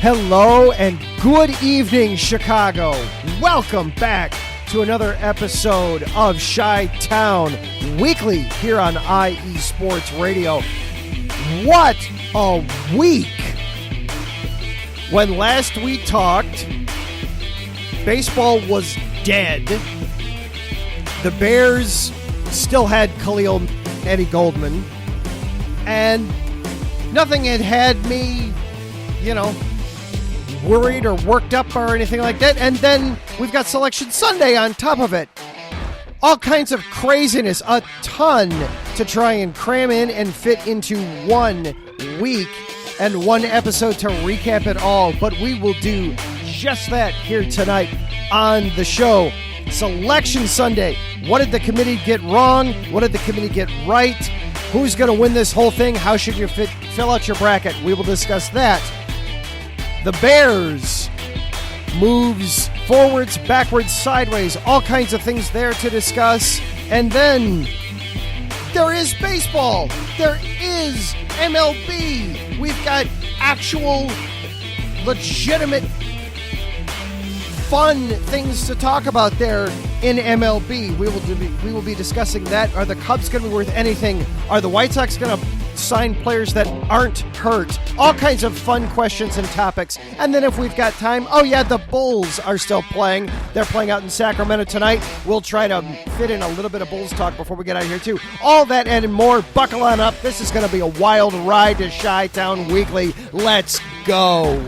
Hello and good evening, Chicago. Welcome back to another episode of Chi-Town Weekly here on IE Sports Radio. What a week! When last we talked, baseball was dead. The Bears still had Khalil Eddie Goldman, and nothing had me, worried or worked up or anything like that. And then we've got Selection Sunday on top of it. All kinds of craziness, a ton to try and cram in and fit into 1 week and one episode to recap it all. But we will do just that here tonight on the show. Selection Sunday. What did the committee get wrong? What did the committee get right? Who's going to win this whole thing? How should you fill out your bracket? We will discuss that. The Bears moves forwards, backwards, sideways, all kinds of things there to discuss. And then there is baseball. There is MLB. We've got actual, legitimate, fun things to talk about there in MLB. We will be discussing that. Are the Cubs going to be worth anything? Are the White Sox going to sign players that aren't hurt? All kinds of fun questions and topics. And then if we've got time, the Bulls are still playing. They're playing out in Sacramento tonight. We'll try to fit in a little bit of Bulls talk before we get out of here too. All that and more. Buckle on up. This is going to be a wild ride to Chi-Town Weekly. Let's go.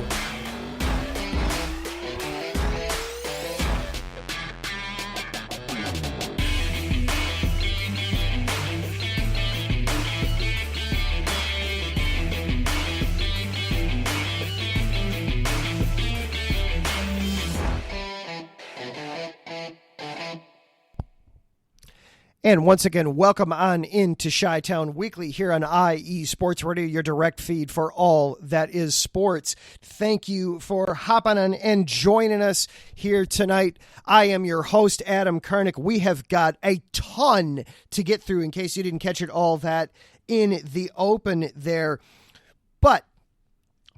And once again, welcome on into Chi-Town Weekly here on IE Sports Radio, your direct feed for all that is sports. Thank you for hopping on and joining us here tonight. I am your host, Adam Karnick. We have got a ton to get through in case you didn't catch it all that in the open there. But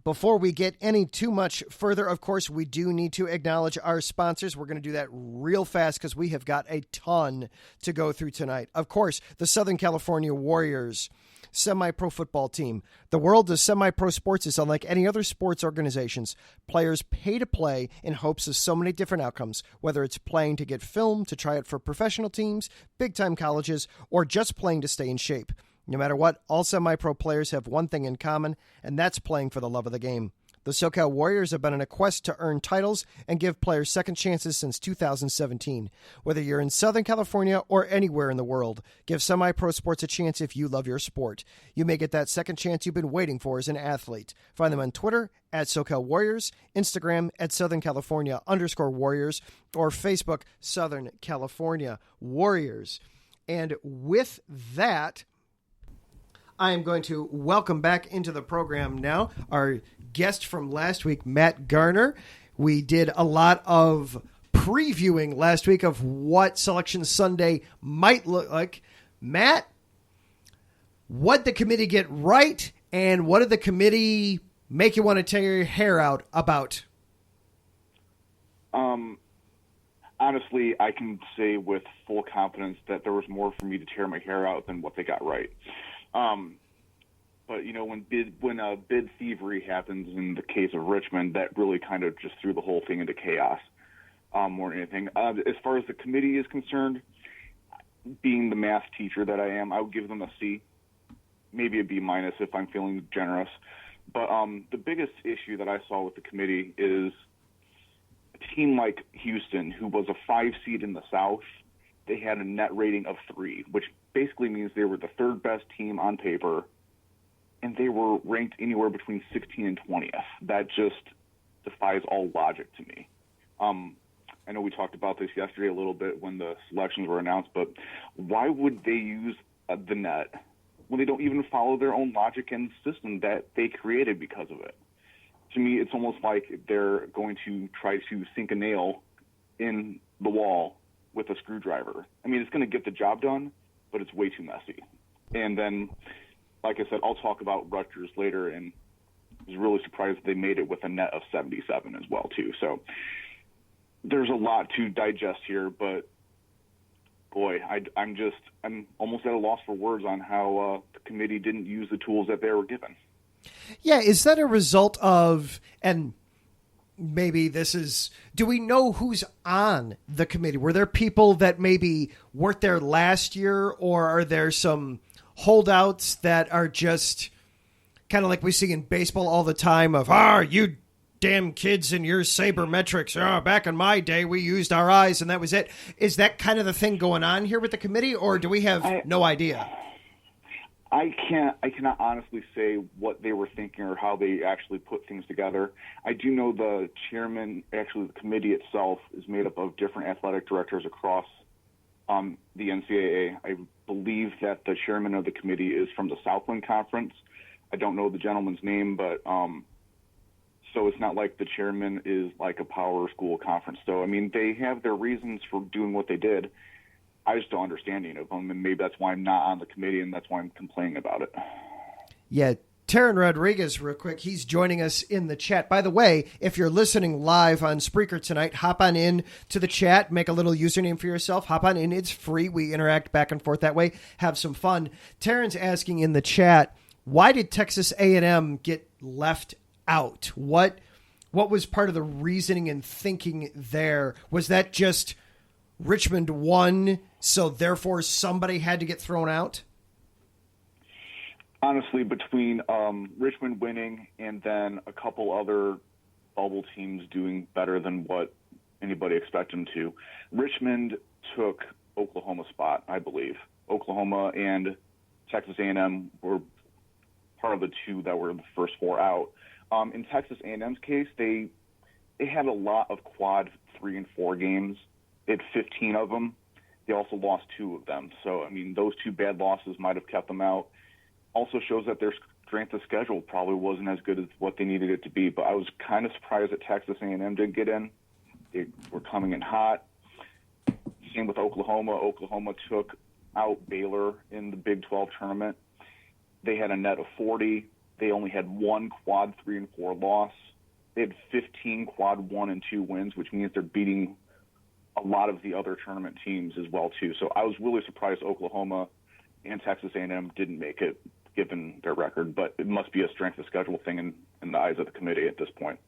before we get any too much further, of course, we do need to acknowledge our sponsors. We're going to do that real fast because we have got a ton to go through tonight. Of course, the Southern California Warriors semi-pro football team. The world of semi-pro sports is unlike any other sports organizations. Players pay to play in hopes of so many different outcomes, whether it's playing to get filmed, to try it for professional teams, big-time colleges, or just playing to stay in shape. No matter what, all semi-pro players have one thing in common, and that's playing for the love of the game. The SoCal Warriors have been on a quest to earn titles and give players second chances since 2017. Whether you're in Southern California or anywhere in the world, give semi-pro sports a chance if you love your sport. You may get that second chance you've been waiting for as an athlete. Find them on Twitter at SoCal Warriors, Instagram at Southern California _Warriors, or Facebook Southern California Warriors. And with that, I am going to welcome back into the program now our guest from last week, Matt Garner. We did a lot of previewing last week of what Selection Sunday might look like. Matt, what did the committee get right, and what did the committee make you want to tear your hair out about? Honestly, I can say with full confidence that there was more for me to tear my hair out than what they got right. But when bid thievery happens in the case of Richmond, that really kind of just threw the whole thing into chaos more than anything. As far as the committee is concerned, being the math teacher that I am, I would give them a C, maybe a B- if I'm feeling generous. But the biggest issue that I saw with the committee is a team like Houston, who was a 5 seed in the South. They had a net rating of 3, which basically means they were the third best team on paper, and they were ranked anywhere between 16 and 20th. That just defies all logic to me. I know we talked about this yesterday a little bit when the selections were announced, but why would they use the net when they don't even follow their own logic and system that they created because of it? To me, it's almost like they're going to try to sink a nail in the wall with a screwdriver. I mean, it's going to get the job done, but it's way too messy. And then, like I said, I'll talk about Rutgers later, and was really surprised that they made it with a net of 77 as well, too. So there's a lot to digest here, but boy, I'm almost at a loss for words on how the committee didn't use the tools that they were given. Yeah, is that a result of, and maybe this is, do we know who's on the committee? Were there people that maybe weren't there last year, or are there some holdouts that are just kind of like we see in baseball all the time of, you damn kids and your sabermetrics. Back in my day, we used our eyes and that was it. Is that kind of the thing going on here with the committee, or do we have no idea? I cannot honestly say what they were thinking or how they actually put things together. I do know the chairman, actually the committee itself, is made up of different athletic directors across the NCAA. I believe that the chairman of the committee is from the Southland Conference. I don't know the gentleman's name, but so it's not like the chairman is like a power school conference. So, I mean, they have their reasons for doing what they did. I just don't understand any of them, and maybe that's why I'm not on the committee, and that's why I'm complaining about it. Yeah, Taryn Rodriguez, real quick, he's joining us in the chat. By the way, if you're listening live on Spreaker tonight, hop on in to the chat, make a little username for yourself, hop on in. It's free. We interact back and forth that way, have some fun. Taryn's asking in the chat, why did Texas A&M get left out? What was part of the reasoning and thinking there? Was that just Richmond won, so therefore somebody had to get thrown out? Honestly, between Richmond winning and then a couple other bubble teams doing better than what anybody expected them to, Richmond took Oklahoma's spot, I believe. Oklahoma and Texas A&M were part of the two that were the first four out. In Texas A&M's case, they had a lot of quad 3 and 4 games. They had 15 of them. They also lost 2 of them. So, I mean, those 2 bad losses might have kept them out. Also shows that their strength of schedule probably wasn't as good as what they needed it to be. But I was kind of surprised that Texas A&M didn't get in. They were coming in hot. Same with Oklahoma. Oklahoma took out Baylor in the Big 12 tournament. They had a net of 40. They only had 1 quad 3 and 4 loss. They had 15 quad 1 and 2 wins, which means they're beating a lot of the other tournament teams as well, too. So I was really surprised Oklahoma and Texas A&M didn't make it, given their record. But it must be a strength of schedule thing in the eyes of the committee at this point.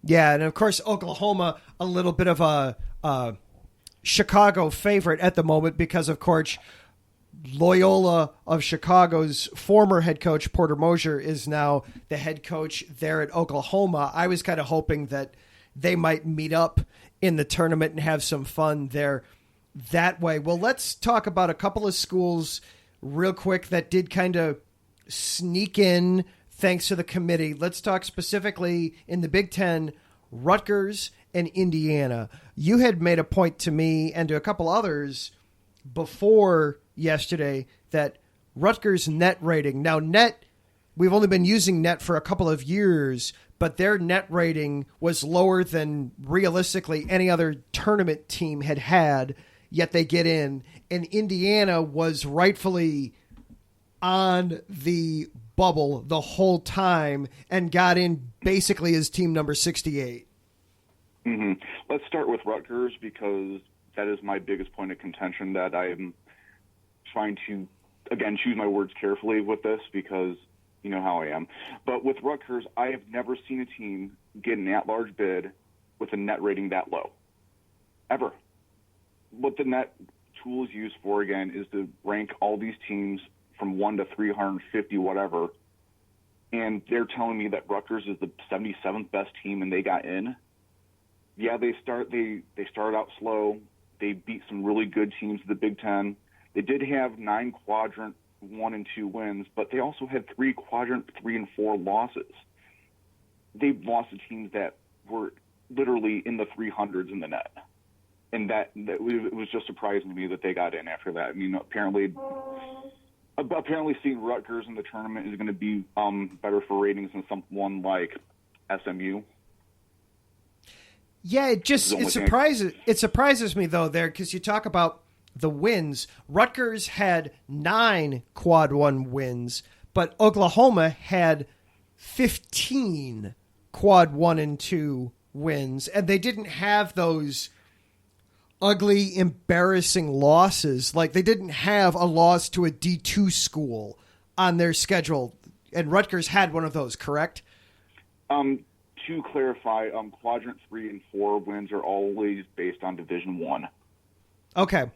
Yeah, and of course, Oklahoma, a little bit of a Chicago favorite at the moment because, of course, Loyola of Chicago's former head coach, Porter Moser, is now the head coach there at Oklahoma. I was kind of hoping that they might meet up in the tournament and have some fun there that way. Well, let's talk about a couple of schools real quick that did kind of sneak in thanks to the committee. Let's talk specifically in the Big Ten, Rutgers and Indiana. You had made a point to me and to a couple others before yesterday that Rutgers net rating, now net, we've only been using net for a couple of years, but their net rating was lower than realistically any other tournament team had, yet they get in. And Indiana was rightfully on the bubble the whole time and got in basically as team number 68. Mm-hmm. Let's start with Rutgers because that is my biggest point of contention that I'm trying to, again, choose my words carefully with this because you know how I am. But with Rutgers, I have never seen a team get an at-large bid with a net rating that low, ever. What the net tool is used for, again, is to rank all these teams from 1 to 350, whatever, and they're telling me that Rutgers is the 77th best team and they got in. Yeah, they started out slow. They beat some really good teams in the Big Ten. They did have 9 quadrant 1 and 2 wins, but they also had 3 quadrant 3 and 4 losses. They lost to teams that were literally in the 300s in the net. And that it was just surprising to me that they got in after that. I mean, apparently seeing Rutgers in the tournament is going to be better for ratings than someone like SMU. Yeah, it surprises me though there because you talk about the wins. Rutgers had 9 quad 1 wins, but Oklahoma had 15 quad 1 and 2 wins, and they didn't have those ugly, embarrassing losses. Like, they didn't have a loss to a D2 school on their schedule, and Rutgers had one of those, correct? To clarify, quadrant 3 and 4 wins are always based on Division 1. Okay.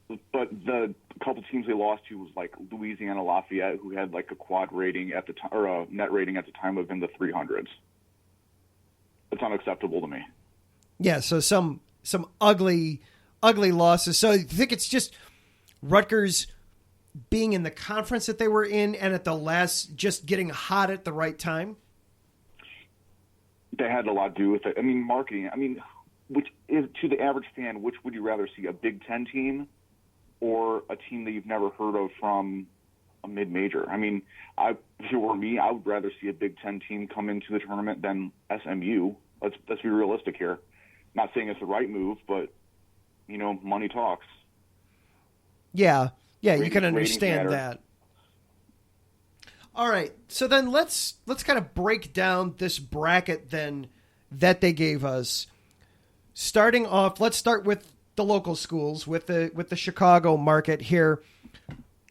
But the couple teams they lost to was like Louisiana Lafayette, who had like a quad rating at the time, or a net rating at the time of in the 300s. It's unacceptable to me. Yeah, so some ugly losses. So you think it's just Rutgers being in the conference that they were in and at the last just getting hot at the right time? That had a lot to do with it. I mean, marketing. I mean, which is to the average fan, which would you rather see, a Big Ten team or a team that you've never heard of from a mid-major? I mean, if it were me, I would rather see a Big Ten team come into the tournament than SMU. Let's be realistic here. Not saying it's the right move, but, you know, money talks. Yeah, you can understand that. All right, so then let's kind of break down this bracket then that they gave us. Starting off, let's start with the local schools, with the Chicago market here.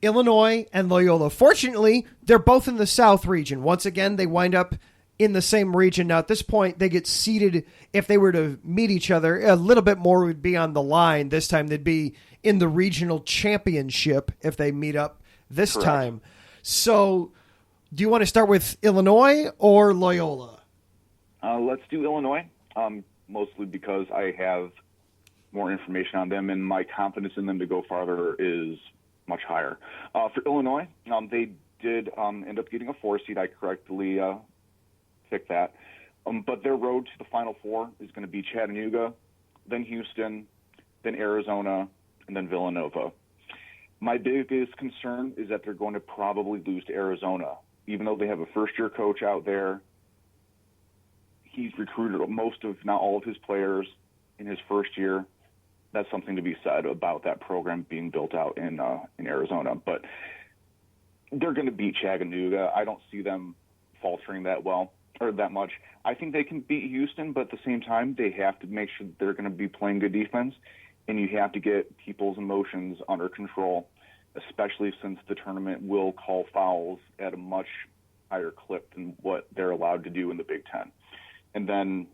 Illinois and Loyola. Fortunately, they're both in the South region. Once again, they wind up in the same region. Now, at this point, they get seeded. If they were to meet each other, a little bit more would be on the line. This time, they'd be in the regional championship if they meet up this Correct. time. So, do you want to start with Illinois or Loyola? Let's do Illinois, mostly because I have more information on them, and my confidence in them to go farther is much higher. For Illinois, they did end up getting a 4 seed. I correctly picked that. But their road to the Final Four is going to be Chattanooga, then Houston, then Arizona, and then Villanova. My biggest concern is that they're going to probably lose to Arizona. Even though they have a first-year coach out there, he's recruited most of, not all of his players in his first year. That's something to be said about that program being built out in Arizona. But they're going to beat Chattanooga. I don't see them faltering that much. I think they can beat Houston, but at the same time, they have to make sure they're going to be playing good defense, and you have to get people's emotions under control, especially since the tournament will call fouls at a much higher clip than what they're allowed to do in the Big Ten. And then,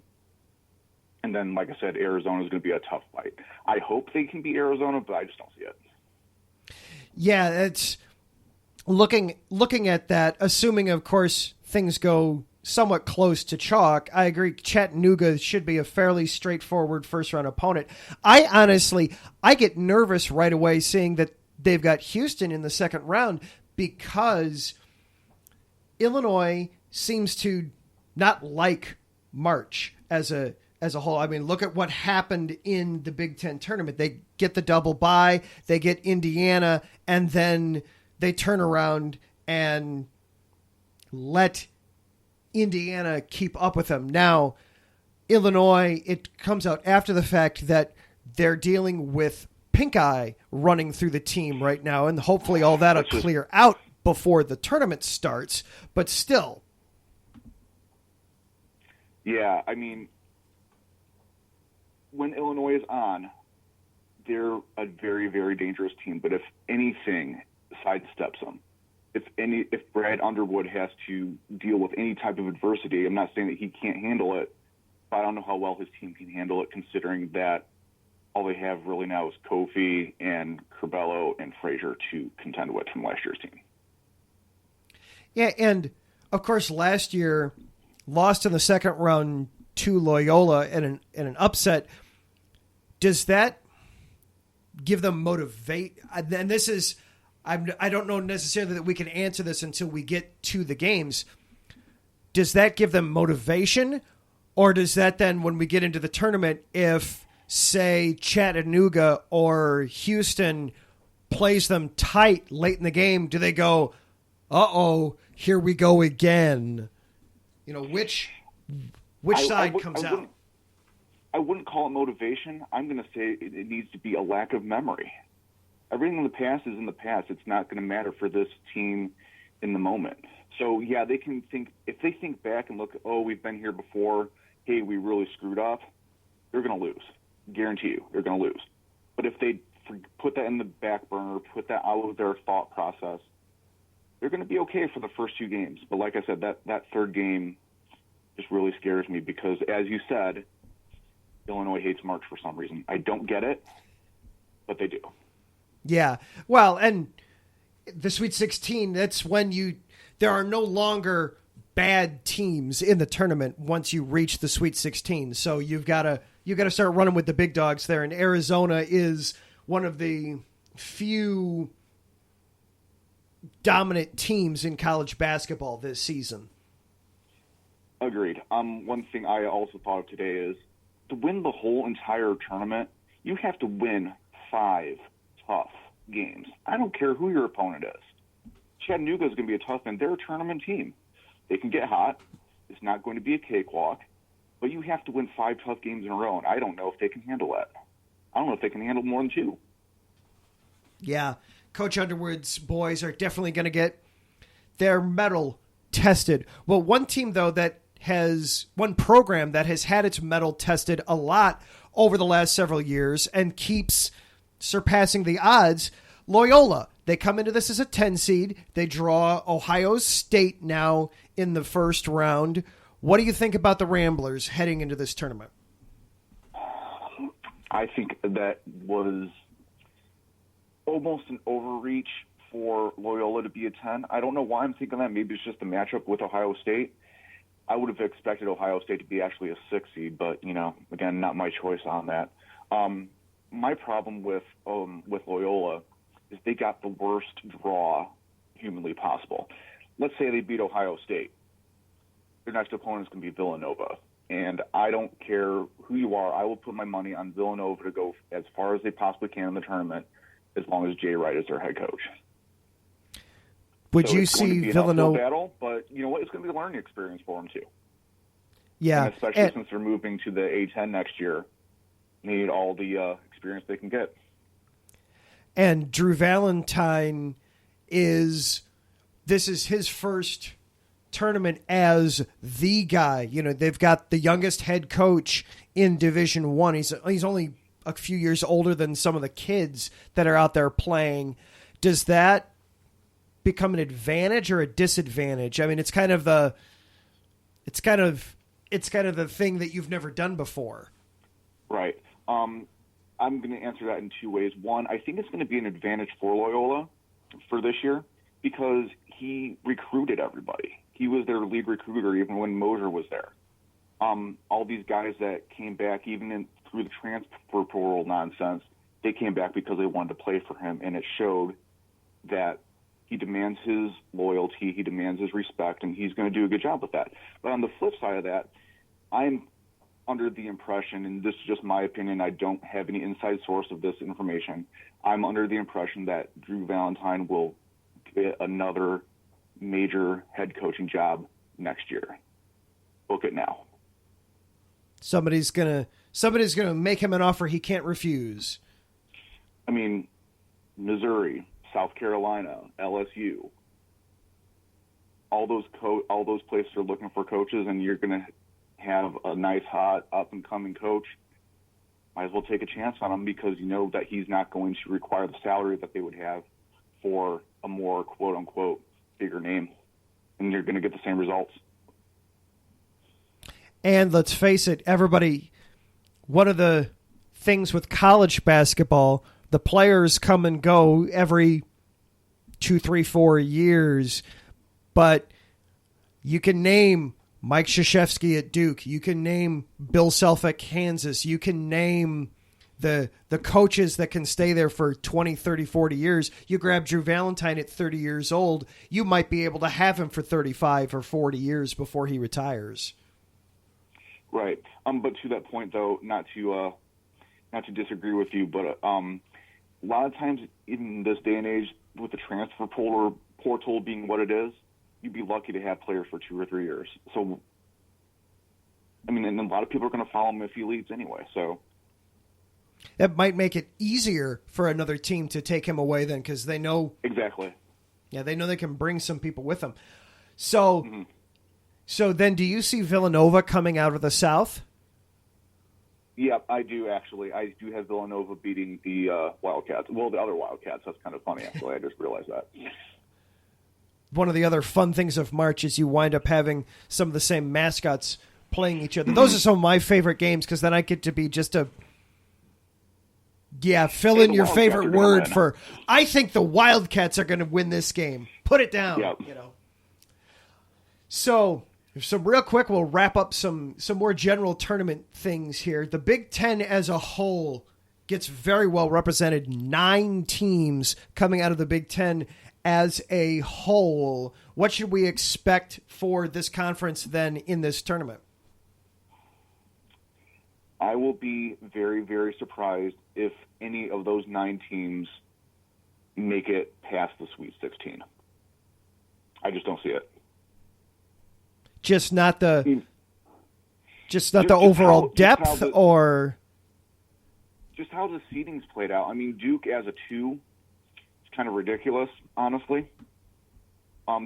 like I said, Arizona is going to be a tough fight. I hope they can beat Arizona, but I just don't see it. Yeah, it's looking at that, assuming, of course, things go somewhat close to chalk. I agree. Chattanooga should be a fairly straightforward first-round opponent. I get nervous right away seeing that they've got Houston in the second round because Illinois seems to not like March as a whole. I mean, look at what happened in the Big Ten tournament. They get the double bye, they get Indiana, and then they turn around and let Indiana keep up with them. Now, Illinois, it comes out after the fact that they're dealing with pink eye running through the team right now, and hopefully all that'll clear out before the tournament starts, but still. Yeah, I mean, when Illinois is on, they're a very, very dangerous team, but if anything sidesteps them, if Brad Underwood has to deal with any type of adversity, I'm not saying that he can't handle it, but I don't know how well his team can handle it, considering that all they have really now is Kofi and Curbelo and Frazier to contend with from last year's team. Yeah, and of course last year lost in the second round to Loyola in an upset. Does that give them motivate? And this is, I don't know necessarily that we can answer this until we get to the games. Does that give them motivation, or does that then, when we get into the tournament, if say Chattanooga or Houston plays them tight late in the game, do they go, uh-oh, here we go again? You know, which side comes out? I wouldn't call it motivation. I'm going to say it needs to be a lack of memory. Everything in the past is in the past. It's not going to matter for this team in the moment. So, yeah, they can think – if they think back and look, oh, we've been here before, hey, we really screwed up, they're going to lose. Guarantee you, they're going to lose. But if they put that in the back burner, put that out of their thought process, they're going to be okay for the first 2 games. But like I said, that third game just really scares me because, as you said, Illinois hates March for some reason. I don't get it, but they do. Yeah. Well, and the Sweet 16, that's when there are no longer bad teams in the tournament once you reach the Sweet 16. So you've got to start running with the big dogs there. And Arizona is one of the few dominant teams in college basketball this season. Agreed. One thing I also thought of today is to win the whole entire tournament, you have to win 5 tough games. I don't care who your opponent is. Chattanooga is going to be a tough one. They're a tournament team. They can get hot. It's not going to be a cakewalk, but you have to win 5 tough games in a row, and I don't know if they can handle that. I don't know if they can handle more than 2. Yeah, Coach Underwood's boys are definitely going to get their mettle tested. Well, one program that has had its mettle tested a lot over the last several years and keeps surpassing the odds, Loyola. They come into this as a 10 seed. They draw Ohio State now in the first round. What do you think about the Ramblers heading into this tournament? I think that was almost an overreach for Loyola to be a 10. I don't know why I'm thinking that. Maybe it's just the matchup with Ohio State. I would have expected Ohio State to be actually a 6 seed, but, again, not my choice on that. My problem with Loyola is they got the worst draw humanly possible. Let's say they beat Ohio State. Their next opponent is going to be Villanova. And I don't care who you are. I will put my money on Villanova to go as far as they possibly can in the tournament as long as Jay Wright is their head coach. Would so you it's going to see be Villanova an uphill battle? But you know what? It's going to be a learning experience for them too. Yeah, and especially since they're moving to the A10 next year, they need all the experience they can get. And Drew Valentine this is his first tournament as the guy. They've got the youngest head coach in Division I. He's only a few years older than some of the kids that are out there playing. Does that become an advantage or a disadvantage? I mean, it's kind of the thing that you've never done before. Right. I'm going to answer that in 2 ways. One, I think it's going to be an advantage for Loyola for this year because he recruited everybody. He was their lead recruiter even when Mosier was there. All these guys that came back, even through the transfer portal nonsense, they came back because they wanted to play for him, and it showed that he demands his loyalty, he demands his respect, and he's going to do a good job with that. But on the flip side of that, I'm under the impression, and this is just my opinion, I don't have any inside source of this information, I'm under the impression that Drew Valentine will get another major head coaching job next year. Book it now. Somebody's gonna make him an offer he can't refuse. I mean, Missouri, South Carolina, LSU, all those places are looking for coaches, and you're going to have a nice, hot, up-and-coming coach. Might as well take a chance on him because you know that he's not going to require the salary that they would have for a more quote-unquote bigger name, and you're going to get the same results. And let's face it, everybody, one of the things with college basketball, the players come and go every 2, 3, 4 years, but you can name Mike Krzyzewski at Duke. You can name Bill Self at Kansas. You can name the coaches that can stay there for 20, 30, 40 years. You grab Drew Valentine at 30 years old, you might be able to have him for 35 or 40 years before he retires. Right. But to that point, though, not to disagree with you, but a lot of times in this day and age, with the transfer portal being what it is, you'd be lucky to have players for 2 or 3 years. So, I mean, and a lot of people are going to follow him if he leaves anyway. So that might make it easier for another team to take him away then, because they know exactly. Yeah, they know they can bring some people with them. So, Mm-hmm. so then do you see Villanova coming out of the South? Yep, I do actually. I do have Villanova beating the Wildcats. Well, the other Wildcats. That's kind of funny, actually. I just realized that. One of the other fun things of March is you wind up having some of the same mascots playing each other. Those are some of my favorite games because then I get to be just a fill in your favorite word for. I think the Wildcats are going to win this game. Put it down. Yep. So real quick, we'll wrap up some more general tournament things here. The Big Ten as a whole gets very well represented. 9 teams coming out of the Big Ten as a whole. What should we expect for this conference then in this tournament? I will be very, very surprised if any of those 9 teams make it past the Sweet 16. I just don't see it. Just not the overall depth, or just how the seeding's played out. I mean, Duke as a 2 is kind of ridiculous, honestly.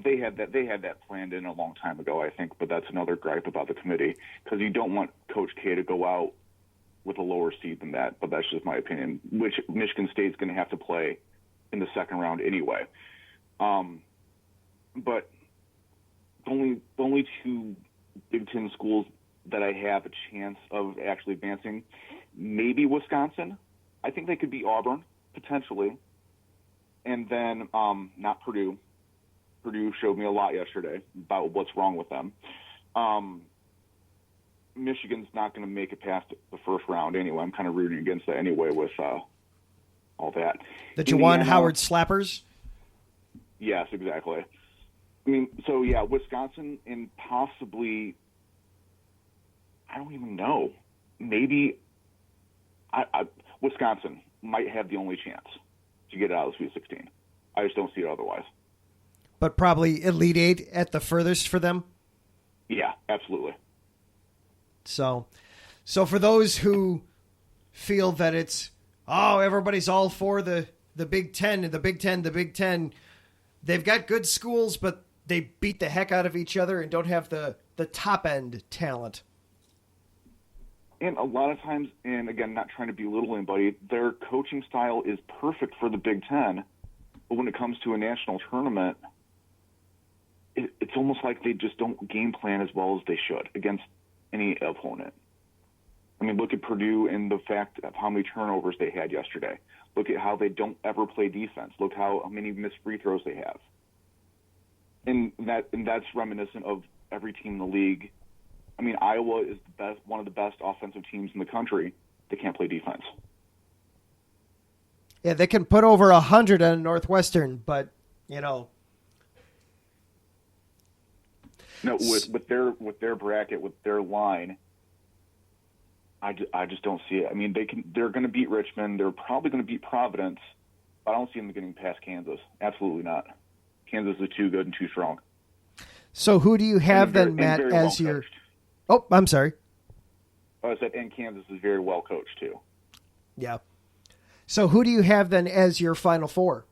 They had that planned in a long time ago, I think, but that's another gripe about the committee because you don't want Coach K to go out with a lower seed than that. But that's just my opinion, which Michigan State's going to have to play in the second round anyway. But the only 2 Big Ten schools that I have a chance of actually advancing, maybe Wisconsin. I think they could beat Auburn, potentially. And then not Purdue. Purdue showed me a lot yesterday about what's wrong with them. Michigan's not going to make it past the first round anyway. I'm kind of rooting against that anyway with all that. The Juwan Howard slappers? Yes, exactly. I mean, so yeah, Wisconsin and possibly, I don't even know, maybe Wisconsin might have the only chance to get out of the Sweet 16. I just don't see it otherwise. But probably Elite 8 at the furthest for them? Yeah, absolutely. So for those who feel that it's, everybody's all for the Big Ten and the Big Ten, they've got good schools, but they beat the heck out of each other and don't have the top-end talent. And a lot of times, and again, not trying to belittle anybody, their coaching style is perfect for the Big Ten, but when it comes to a national tournament, it's almost like they just don't game plan as well as they should against any opponent. I mean, look at Purdue and the fact of how many turnovers they had yesterday. Look at how they don't ever play defense. Look how many missed free throws they have. And that's reminiscent of every team in the league. I mean, Iowa is one of the best offensive teams in the country. They can't play defense. Yeah, they can put over 100 on Northwestern, but No, with their bracket, with their line, I just don't see it. I mean, they're going to beat Richmond. They're probably going to beat Providence. But I don't see them getting past Kansas. Absolutely not. Kansas is too good and too strong. So who do you have then, Matt, as your? Coached. Oh, I'm sorry. I said, and Kansas is very well coached too. Yeah. So who do you have then as your Final Four?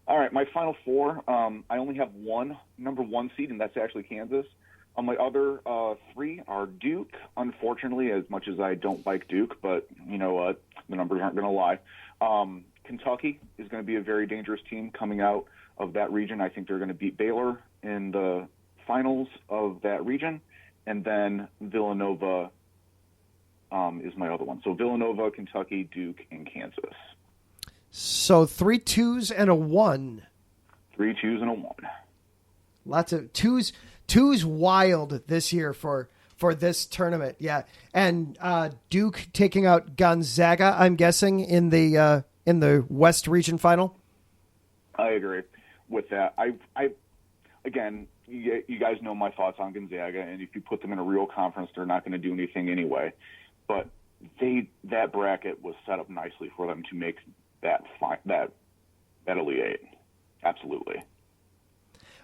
All right, my Final Four, I only have one number 1 seed, and that's actually Kansas. My other 3 are Duke, unfortunately, as much as I don't like Duke, but you know what? The numbers aren't going to lie. Kentucky is going to be a very dangerous team coming out of that region. I think they're going to beat Baylor in the finals of that region. And then Villanova is my other one. So Villanova, Kentucky, Duke, and Kansas. So 3 2s and a 1. 3 2s and a 1. Lots of twos. Twos wild this year for this tournament. Yeah. And Duke taking out Gonzaga, I'm guessing, in the West region final. I agree with that. I again, you guys know my thoughts on Gonzaga, and if you put them in a real conference, they're not going to do anything anyway. But that bracket was set up nicely for them to make that Elite Eight. Absolutely.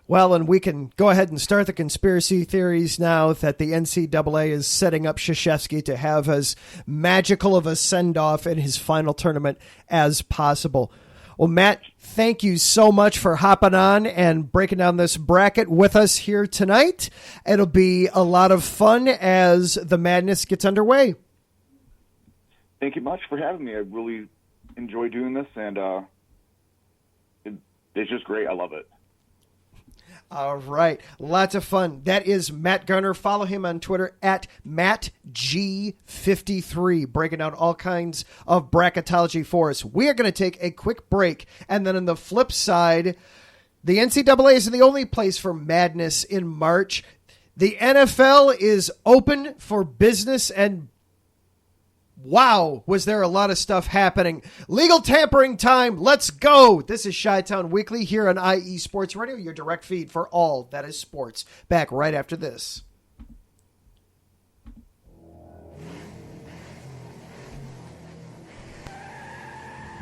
Well, and we can go ahead and start the conspiracy theories now that the NCAA is setting up Krzyzewski to have as magical of a send-off in his final tournament as possible. Well, Matt, thank you so much for hopping on and breaking down this bracket with us here tonight. It'll be a lot of fun as the madness gets underway. Thank you much for having me. I really enjoy doing this, and it's just great. I love it. All right. Lots of fun. That is Matt Garner. Follow him on Twitter at MattG53, breaking down all kinds of bracketology for us. We are going to take a quick break. And then on the flip side, the NCAA is the only place for madness in March. The NFL is open for business, and wow, was there a lot of stuff happening. Legal tampering time. Let's go. This is Chi-Town Weekly here on IE Sports Radio, your direct feed for all that is sports. Back right after this.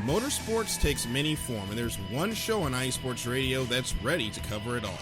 Motorsports takes many forms, and there's one show on IE Sports Radio that's ready to cover it all.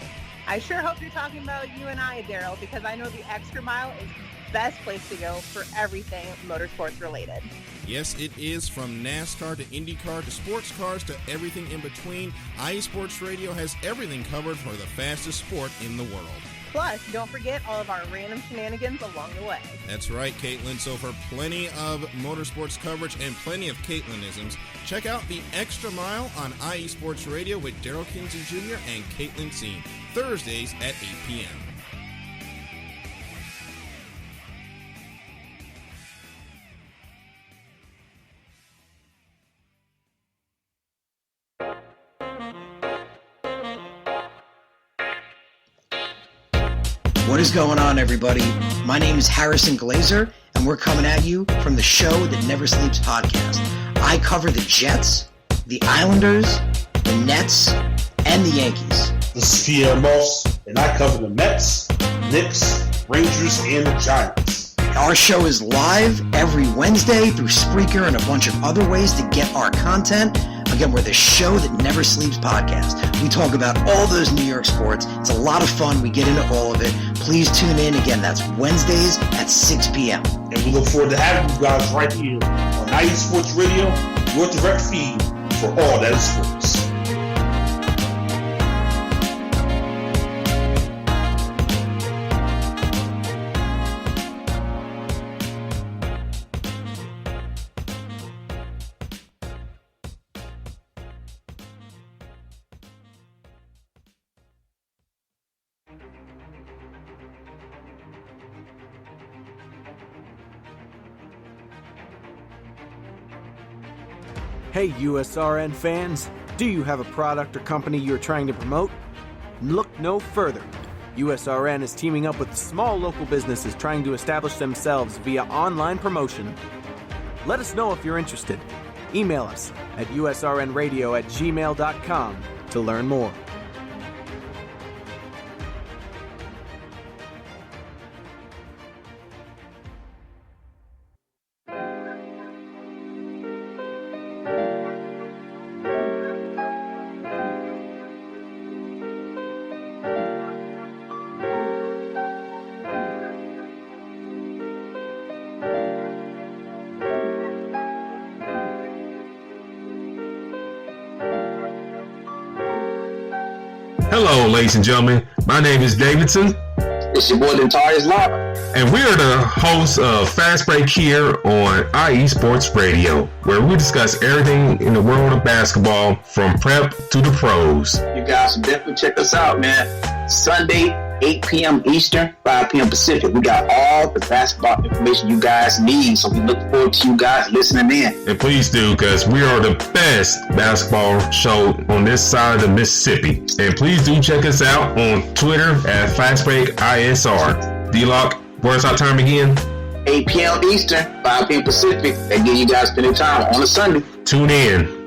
I sure hope you're talking about you and I, Daryl, because I know the Extra Mile is the best place to go for everything motorsports related. Yes, it is. From NASCAR to IndyCar to sports cars to everything in between, IE Sports Radio has everything covered for the fastest sport in the world. Plus, don't forget all of our random shenanigans along the way. That's right, Caitlin. So for plenty of motorsports coverage and plenty of Caitlinisms, check out the Extra Mile on IE Sports Radio with Daryl Kinsey Jr. and Caitlin Seen, Thursdays at 8 p.m. What is going on, everybody? My name is Harrison Glazer, and we're coming at you from the Show That Never Sleeps podcast. I cover the Jets, the Islanders, the Nets, and the Yankees. This is Pierre Moss, and I cover the Mets, Knicks, Rangers, and the Giants. Our show is live every Wednesday through Spreaker and a bunch of other ways to get our content. Again, we're the Show That Never Sleeps podcast. We talk about all those New York sports. It's a lot of fun. We get into all of it. Please tune in. Again, that's Wednesdays at 6 p.m. And we look forward to having you guys right here on IE Sports Radio, your direct feed for all that is sports. Hey USRN fans, do you have a product or company you're trying to promote? Look no further. USRN is teaming up with small local businesses trying to establish themselves via online promotion. Let us know if you're interested. Email us at usrnradio@gmail.com to learn more. Hello, ladies and gentlemen. My name is Davidson. It's your boy, Tarik. And we are the hosts of Fast Break here on IE Sports Radio, where we discuss everything in the world of basketball from prep to the pros. You guys should definitely check us out, man. Sunday, 8 p.m. Eastern, 5 p.m. Pacific. We got all the basketball information you guys need, so we look forward to you guys listening in. And please do, because we are the best basketball show on this side of the Mississippi. And please do check us out on Twitter at FastBreakISR. D-Lock, where's our time again? 8 p.m. Eastern, 5 p.m. Pacific. That gives you guys plenty of time on a Sunday. Tune in.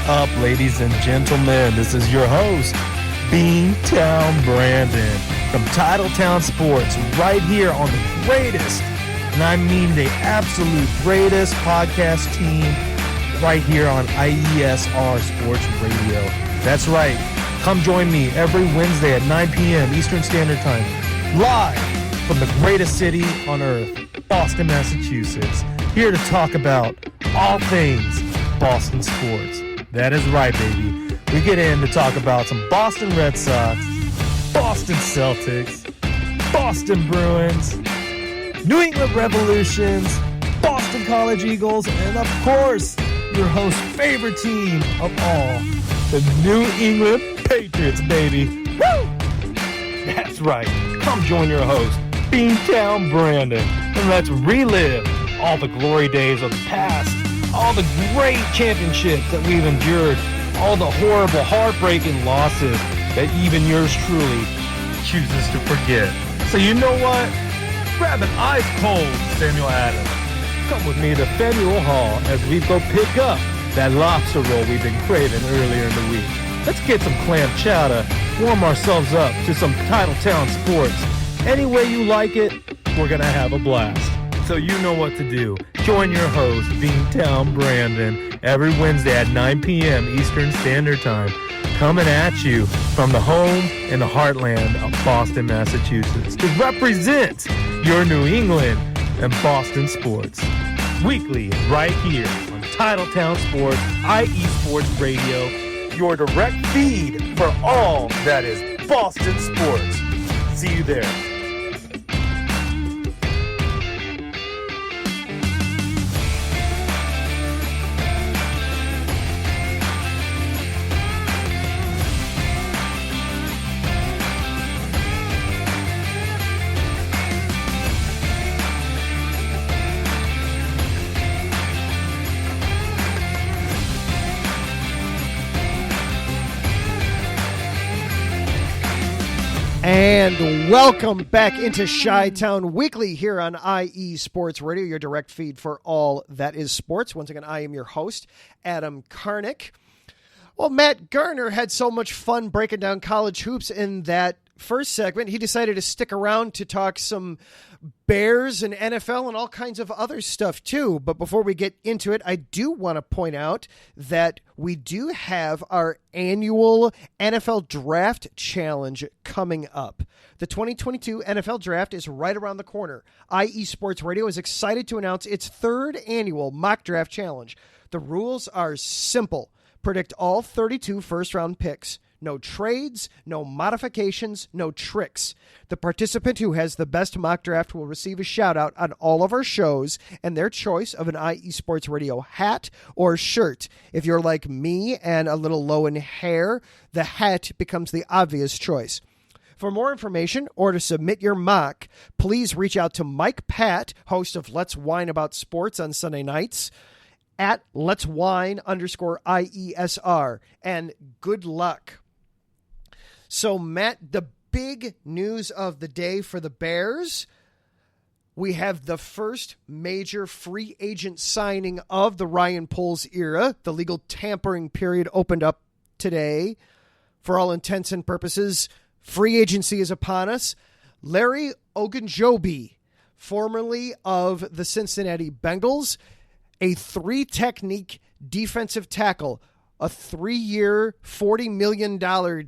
up, ladies and gentlemen? This is your host, Beantown Brandon from Titletown Sports, right here on the greatest, and I mean the absolute greatest podcast team right here on IESR Sports Radio. That's right. Come join me every Wednesday at 9 p.m. Eastern Standard Time, live from the greatest city on earth, Boston, Massachusetts, here to talk about all things Boston sports. That is right, baby. We get in to talk about some Boston Red Sox, Boston Celtics, Boston Bruins, New England Revolutions, Boston College Eagles, and of course, your host's favorite team of all, the New England Patriots, baby. Woo! That's right. Come join your host, Beantown Brandon, and let's relive all the glory days of the past, all the great championships that we've endured, all the horrible, heartbreaking losses that even yours truly chooses to forget. So you know what? Grab an ice cold Samuel Adams. Come with me to Faneuil Hall as we go pick up that lobster roll we've been craving earlier in the week. Let's get some clam chowder, warm ourselves up to some Titletown Sports. Any way you like it, we're going to have a blast. So you know what to do. Join your host, Beantown Brandon, every Wednesday at 9 p.m. Eastern Standard Time, coming at you from the home and the heartland of Boston, Massachusetts, to represent your New England and Boston sports. Weekly, right here on Titletown Sports, IE Sports Radio, your direct feed for all that is Boston sports. See you there. And welcome back into Chi-Town Weekly here on IE Sports Radio, your direct feed for all that is sports. Once again, I am your host, Adam Karnick. Well, Matt Garner had so much fun breaking down college hoops in that first segment, he decided to stick around to talk some Bears and NFL and all kinds of other stuff too. But before we get into it, I do want to point out that we do have our annual NFL Draft Challenge coming up. The 2022 NFL Draft is right around the corner. IE Sports Radio is excited to announce its third annual Mock Draft Challenge. The rules are simple. Predict all 32 first-round picks. No trades, no modifications, no tricks. The participant who has the best mock draft will receive a shout-out on all of our shows and their choice of an IE Sports Radio hat or shirt. If you're like me and a little low in hair, the hat becomes the obvious choice. For more information or to submit your mock, please reach out to Mike Pat, host of Let's Whine About Sports on Sunday nights, at Let's Whine _IESR, and good luck. So, Matt, the big news of the day for the Bears, we have the first major free agent signing of the Ryan Poles era. The legal tampering period opened up today. For all intents and purposes, free agency is upon us. Larry Ogunjobi, formerly of the Cincinnati Bengals, a three-technique defensive tackle, a 3-year, $40 million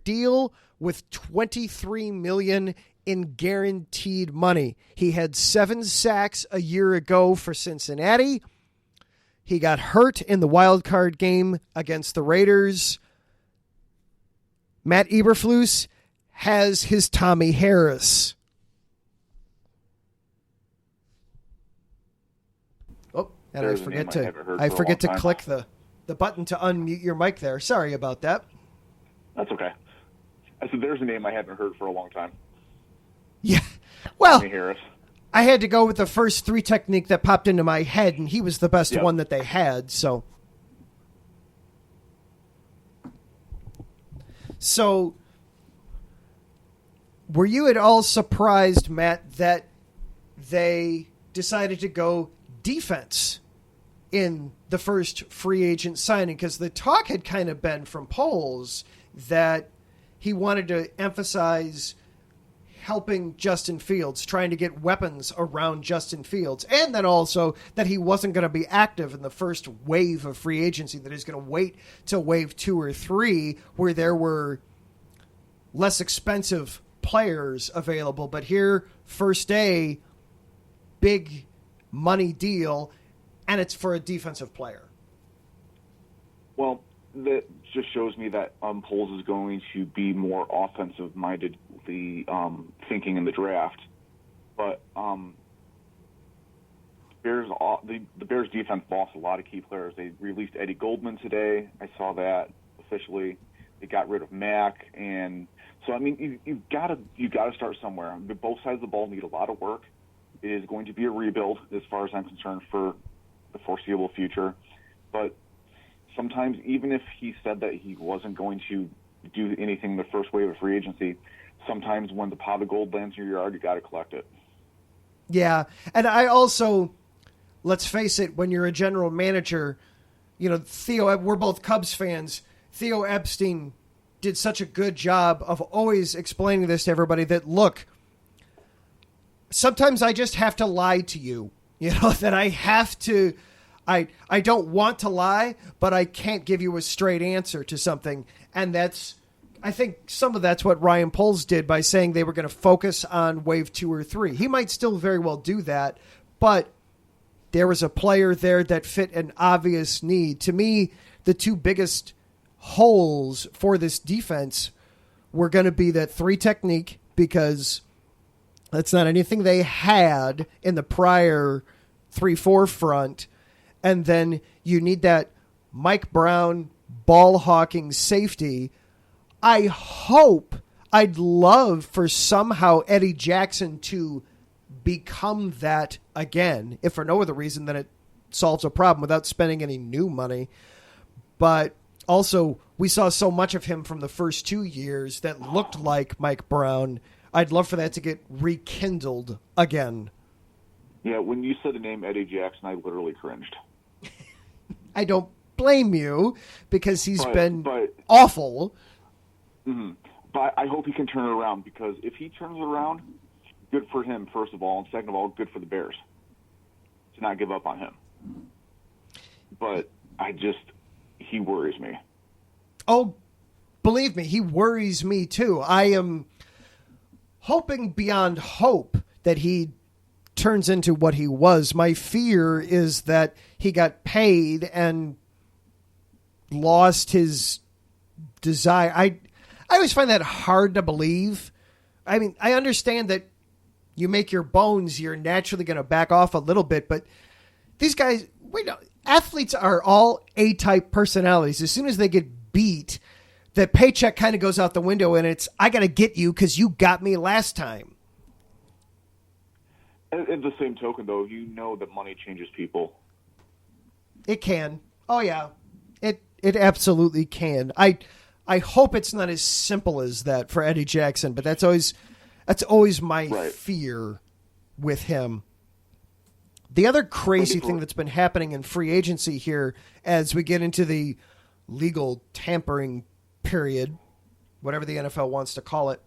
deal with $23 million in guaranteed money. He had 7 sacks a year ago for Cincinnati. He got hurt in the wild card game against the Raiders. Matt Eberflus has his Tommy Harris. Oh, and I forget to click the button to unmute your mic there. Sorry about that. That's okay. I said there's a name I haven't heard for a long time. Yeah. Well, Tommy Harris. I had to go with the first 3 technique that popped into my head, and he was the best one that they had. So were you at all surprised, Matt, that they decided to go defense in the first free agent signing, because the talk had kind of been from polls that he wanted to emphasize helping Justin Fields, trying to get weapons around Justin Fields, and then also that he wasn't going to be active in the first wave of free agency, that he's going to wait till wave 2 or 3 where there were less expensive players available. But here, first day, big money deal, and it's for a defensive player. Well, that just shows me that Poles is going to be more offensive-minded, thinking in the draft. But the Bears defense lost a lot of key players. They released Eddie Goldman today. I saw that officially. They got rid of Mack, and so I mean you've got to start somewhere. Both sides of the ball need a lot of work. It is going to be a rebuild, as far as I'm concerned, for the foreseeable future. But sometimes, even if he said that he wasn't going to do anything in the first wave of free agency, sometimes when the pot of gold lands in your yard, you got to collect it. Yeah, and I also, let's face it, when you're a general manager, Theo, we're both Cubs fans. Theo Epstein did such a good job of always explaining this to everybody that, look, sometimes I just have to lie to you, that I have to, I don't want to lie, but I can't give you a straight answer to something. And I think some of that's what Ryan Poles did by saying they were going to focus on wave 2 or 3. He might still very well do that, but there was a player there that fit an obvious need. To me, the two biggest holes for this defense were going to be that 3 technique, because that's not anything they had in the prior 3-4 front. And then you need that Mike Brown ball hawking safety. I'd love for somehow Eddie Jackson to become that again, if for no other reason than it solves a problem without spending any new money. But also, we saw so much of him from the first 2 years that looked like Mike Brown. I'd love for that to get rekindled again. Yeah, when you said the name Eddie Jackson, I literally cringed. I don't blame you, because he's been awful. Mm-hmm. But I hope he can turn it around, because if he turns it around, good for him, first of all, and second of all, good for the Bears to not give up on him. But he worries me. Oh, believe me, he worries me too. I am hoping beyond hope that he turns into what he was. My fear is that he got paid and lost his desire. I always find that hard to believe. I mean, I understand that you make your bones, you're naturally going to back off a little bit, but these guys, athletes are all A-type personalities. As soon as they get beat, the paycheck kind of goes out the window, and it's, I got to get you because you got me last time. At the same token, though, that money changes people. It can. Oh, yeah. It absolutely can. I hope it's not as simple as that for Eddie Jackson, but that's always my fear with him. The other crazy thing that's been happening in free agency here as we get into the legal tampering period, whatever the NFL wants to call it,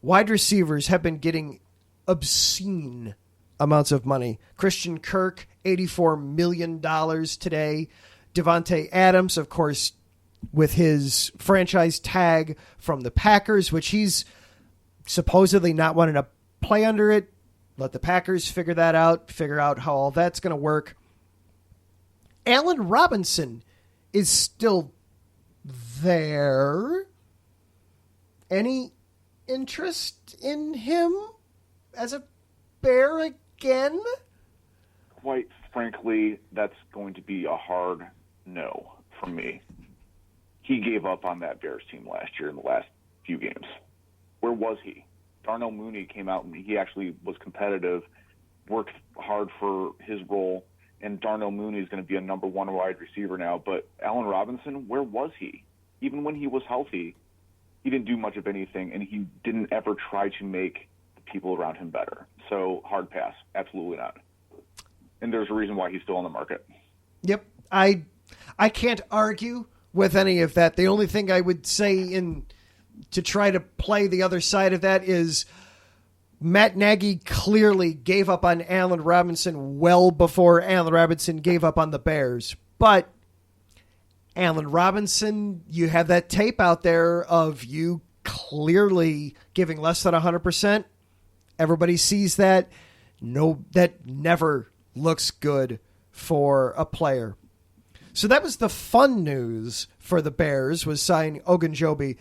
wide receivers have been getting obscene amounts of money. Christian Kirk, $84 million today. Devontae Adams, of course, with his franchise tag from the Packers, which he's supposedly not wanting to play under it. Let the Packers figure out how all that's going to work. Allen Robinson is still there. Any interest in him as a Bear again? Quite frankly, that's going to be a hard no from me. He gave up on that Bears team last year in the last few games. Where was he? Darnell Mooney came out and he actually was competitive, worked hard for his role, and Darnell Mooney is going to be a number 1 wide receiver now. But Allen Robinson, where was he? Even when he was healthy, he didn't do much of anything, and he didn't ever try to make the people around him better. So hard pass, absolutely not. And there's a reason why he's still on the market. Yep. I can't argue with any of that. The only thing I would say to try to play the other side of that is Matt Nagy clearly gave up on Allen Robinson well before Allen Robinson gave up on the Bears. But Allen Robinson, you have that tape out there of you clearly giving less than 100%. Everybody sees that. No, that never looks good for a player. So that was the fun news for the Bears, was signing Ogunjobi.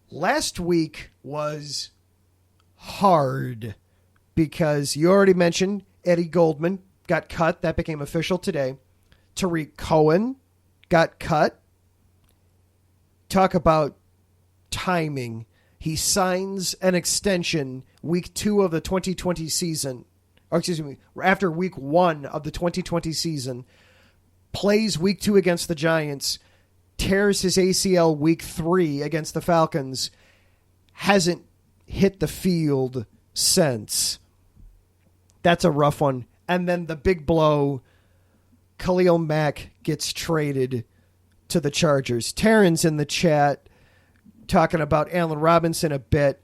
Last week was hard because you already mentioned Eddie Goldman got cut. That became official today. Tarik Cohen got cut. Talk about timing. He signs an extension week 2 of the 2020 season. Or excuse me, after week 1 of the 2020 season. Plays week 2 against the Giants. Tears his ACL week 3 against the Falcons. Hasn't hit the field since. That's a rough one. And then the big blow, Khalil Mack gets traded to the Chargers. Taryn's in the chat talking about Allen Robinson a bit.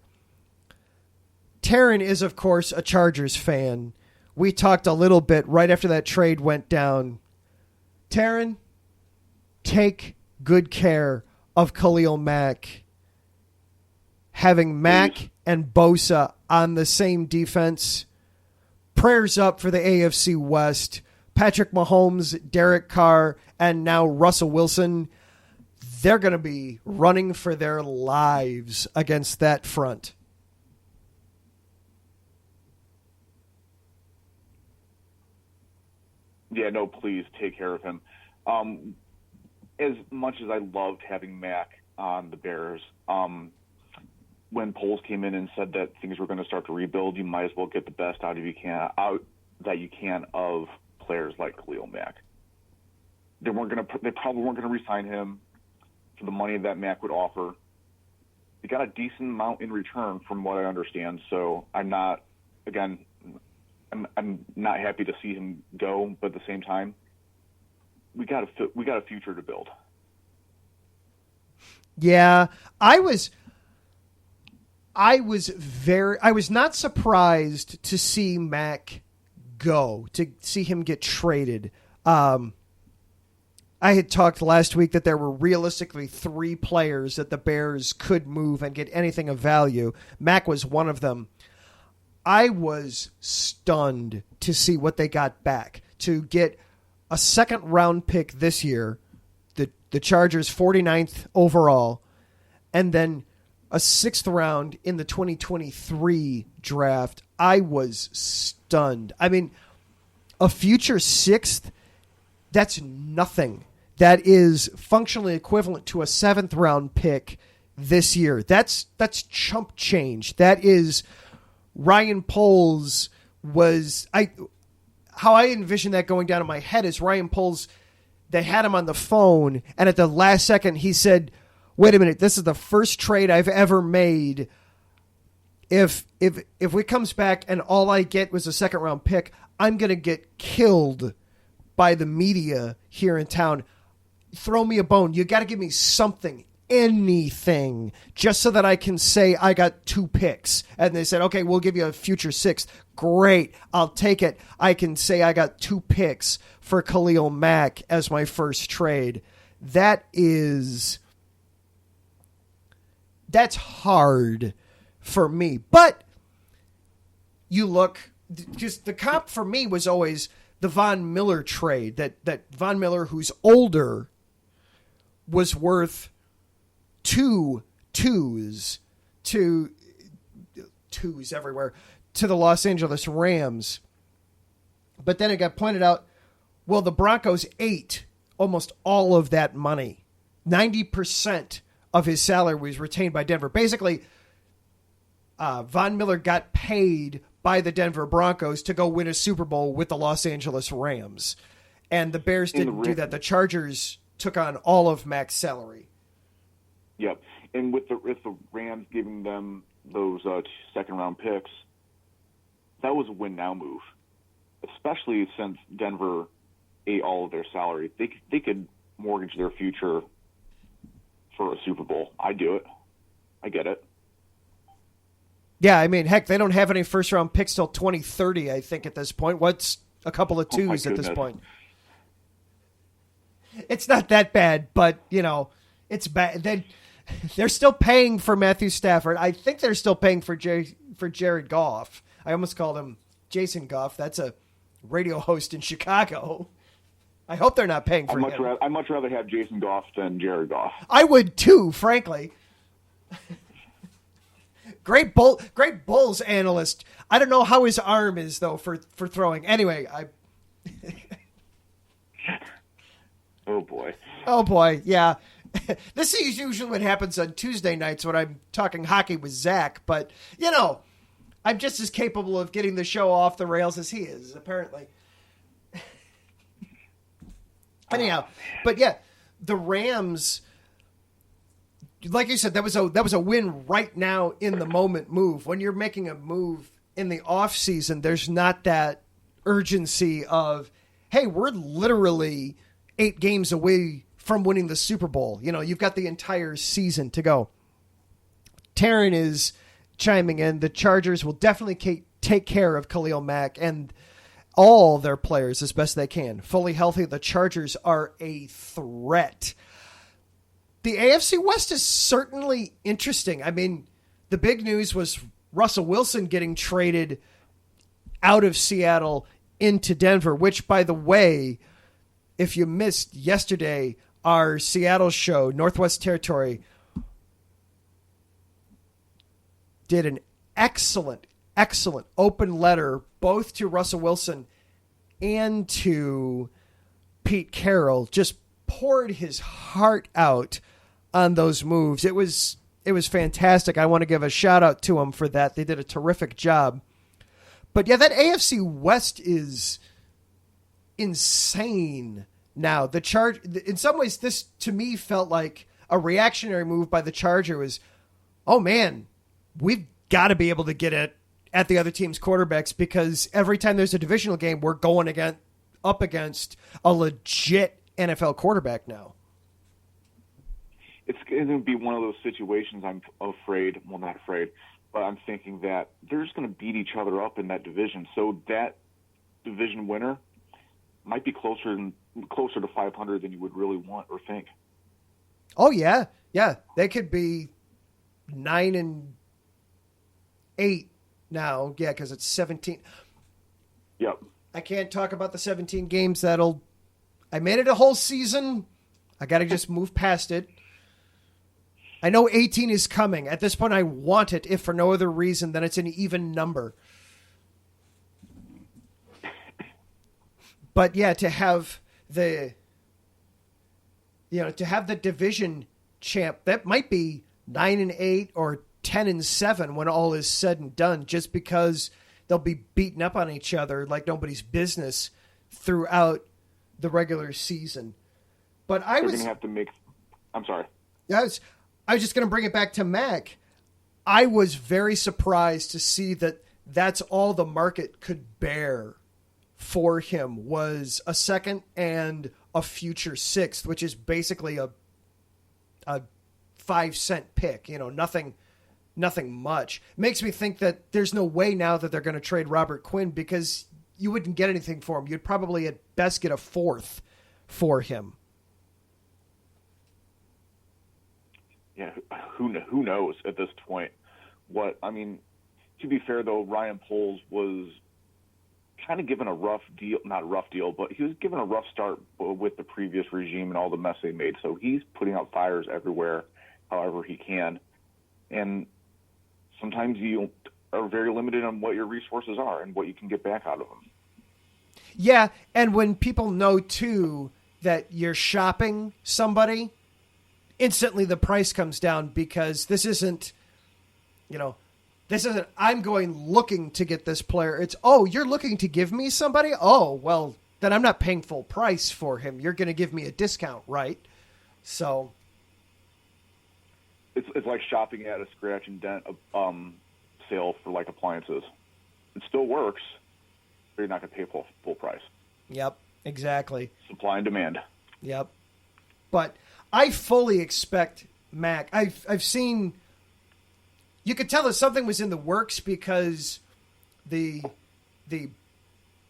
Taryn is, of course, a Chargers fan. We talked a little bit right after that trade went down. Taryn, take good care of Khalil Mack. Having Mack and Bosa on the same defense. Prayers up for the AFC West. Patrick Mahomes, Derek Carr, and now Russell Wilson. They're going to be running for their lives against that front. Yeah, no, please take care of him. As much as I loved having Mack on the Bears, when polls came in and said that things were going to start to rebuild, you might as well get the best out that you can of players like Khalil Mack. They probably weren't going to re-sign him for the money that Mack would offer. They got a decent amount in return, from what I understand. So I'm not happy to see him go, but at the same time, we got a future to build. Yeah, I was not surprised to see Mack go, to see him get traded. I had talked last week that there were realistically 3 players that the Bears could move and get anything of value. Mack was one of them. I was stunned to see what they got back. To get a second-round pick this year, the Chargers' 49th overall, and then a 6th round in the 2023 draft. I was stunned. I mean, a future 6th, that's nothing. That is functionally equivalent to a 7th-round pick this year. That's chump change. That is Ryan Poles was... How I envision that going down in my head is Ryan Poles, they had him on the phone, and at the last second he said, wait a minute, this is the first trade I've ever made. If it comes back and all I get was a 2nd-round pick, I'm going to get killed by the media here in town. Throw me a bone. You got to give me something, anything, just so that I can say I got 2 picks. And they said, okay, we'll give you a future 6th. Great. I'll take it. I can say I got 2 picks for Khalil Mack as my first trade. That's hard for me. But you look, because the comp for me was always the Von Miller trade, that Von Miller, who's older, was worth 2 twos everywhere to the Los Angeles Rams. But then it got pointed out, well, the Broncos ate almost all of that money. 90% of his salary was retained by Denver. Basically, Von Miller got paid by the Denver Broncos to go win a Super Bowl with the Los Angeles Rams. And the Bears didn't do that. The Chargers took on all of Mack's salary. Yep. And with the Rams giving them those 2nd-round picks, that was a win-now move, especially since Denver ate all of their salary. They could mortgage their future for a Super Bowl. I do it. I get it. Yeah, I mean, heck, they don't have any first-round picks till 2030, I think, at this point. What's a couple of twos at this point? It's not that bad, but, it's bad. They're still paying for Matthew Stafford. I think they're still paying for Jared Goff. I almost called him Jason Goff. That's a radio host in Chicago. I hope they're not paying for him. I'd much rather have Jason Goff than Jared Goff. I would too, frankly. Great Bulls analyst. I don't know how his arm is though for throwing. Anyway, Oh boy. Oh boy, yeah. This is usually what happens on Tuesday nights when I'm talking hockey with Zach, but I'm just as capable of getting the show off the rails as he is, apparently. Anyhow, but yeah, the Rams, like you said, that was a win right now in the moment move. When you're making a move in the off season, there's not that urgency of, hey, we're literally 8 games away from winning the Super Bowl. You've got the entire season to go. Taryn is chiming in. The Chargers will definitely take care of Khalil Mack and all their players as best they can. Fully healthy, the Chargers are a threat. The AFC West is certainly interesting. I mean, the big news was Russell Wilson getting traded out of Seattle into Denver, which, by the way, if you missed yesterday, our Seattle show, Northwest Territory, did an excellent open letter both to Russell Wilson and to Pete Carroll. Just poured his heart out on those moves. It was fantastic. I want to give a shout out to them for that. They did a terrific job. But yeah, that AFC West is insane now. In some ways, this to me felt like a reactionary move by the Chargers. Oh man, we've got to be able to get it at the other team's quarterbacks, because every time there's a divisional game, we're going up against a legit NFL quarterback now. It's going to be one of those situations I'm afraid, well, not afraid, but I'm thinking that they're just going to beat each other up in that division. So that division winner might be closer to 500 than you would really want or think. Oh, yeah. Yeah, they could be 9-8 now. Yeah, because it's 17. Yep. I can't talk about the 17 games I made it a whole season. I got to just move past it. I know 18 is coming. At this point, I want it, if for no other reason than it's an even number. But yeah, to have the division champ, that might be 9-8 or 10-7 when all is said and done, just because they'll be beating up on each other like nobody's business throughout the regular season. But They're going to have to make. I'm sorry. I was just going to bring it back to Mac. I was very surprised to see that that's all the market could bear for him, was a second and a future sixth, which is basically a 5-cent pick. Nothing much. Makes me think that there's no way now that they're going to trade Robert Quinn, because you wouldn't get anything for him. You'd probably at best get a fourth for him. Yeah, who knows at this point? To be fair though, Ryan Poles was kind of given a rough deal, not a rough deal, but he was given a rough start with the previous regime and all the mess they made. So he's putting out fires everywhere, however he can. And sometimes you are very limited on what your resources are and what you can get back out of them. Yeah, and when people know too that you're shopping somebody, instantly the price comes down, because this isn't I'm going looking to get this player. It's, oh, you're looking to give me somebody? Oh, well, then I'm not paying full price for him. You're going to give me a discount, right? So it's like shopping at a scratch and dent sale for like appliances. It still works, but you're not going to pay full price. Yep. Exactly. Supply and demand. Yep. But I fully expect Mack. I've seen. You could tell that something was in the works because the